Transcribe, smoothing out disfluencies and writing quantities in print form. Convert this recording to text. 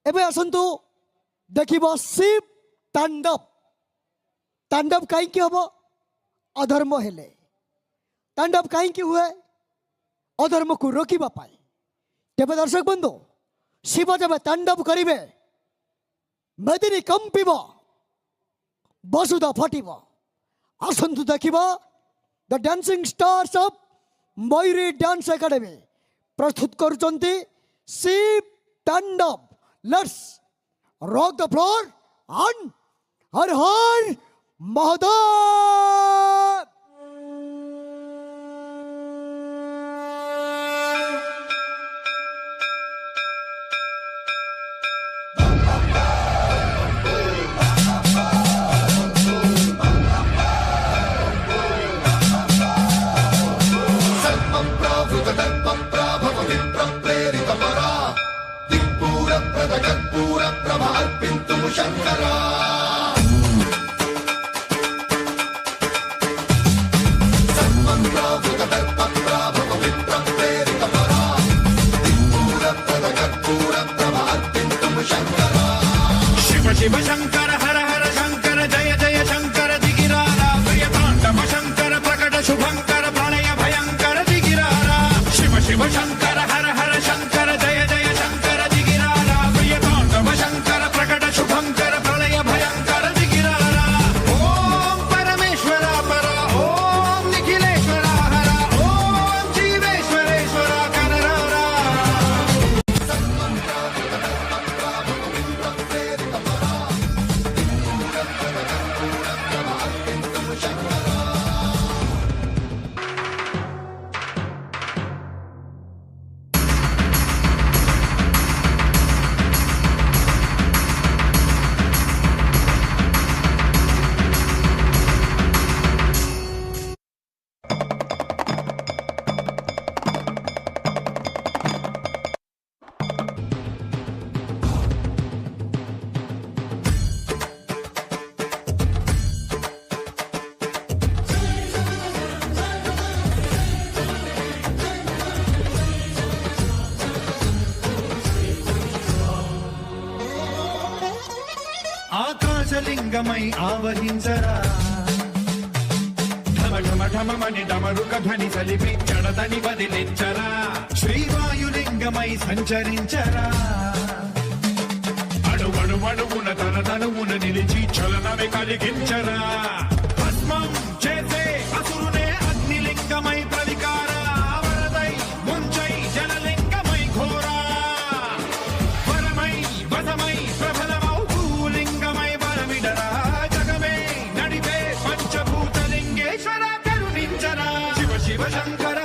ଏବେ ଆସନ୍ତୁ ଦେଖିବ ଶିବ ତାଣ୍ଡବ। ତାଣ୍ଡବ କାହିଁକି ହବ? ଅଧର୍ମ ହେଲେ। ତାଣ୍ଡବ କାହିଁକି ହୁଏ? ଅଧର୍ମକୁ ରୋକିବା ପାଇଁ। ତେବେ ଦର୍ଶକ ବନ୍ଧୁ, ଶିବ ଯେବେ ତାଣ୍ଡବ କରିବେ ମେଦିନୀ କମ୍ପିବ, ବସୁଧା ଫଟିବ। ଆସନ୍ତୁ ଦେଖିବ the dancing stars of Mayuri dance academy ପ୍ରସ୍ତୁତ କରୁଛନ୍ତି Shiva Tandav. Let's rock the floor on Har Har Mahadev. Shiv Shankar Har Har Shankar जय जय शंकर दिगिरारा प्रिय तांडव शंकर प्रकट शुभंकर प्रलय भयंकर दिगिरारा शिव शिव शंकर हर हर शंकर जय जय शंकर दिगिरारा प्रिय तांडव शंकर प्रकट शुभंकर प्रलय भयंकर दिगिरारा ओम परमेश्वरा परा ओम निखिलेश्वरा हरा ओम जीवेश्वरेश्वरा कररारा ఆకాశలింగమై ఆవహించరా ఢమ ఢమ ఢమమని డమరుక ధ్వని సలిపి జడదని వదిలించరా శ్రీవాయులింగమై సంచరించరా అడుగడుగడుగున తన తనువున నిలిచి చలనమే కలిగించరా భస్మం చేసే అసురునే అగ్నిలింగమై ప్రవికార వరదై ముంచై జలలింగమై ఘోరా వరమై వదమై ప్రబలమౌ భూలింగమై బలమిడరా జగమే నడిపే పంచభూతలింగేశ్వర కరుణించరా శివ శివ శంకర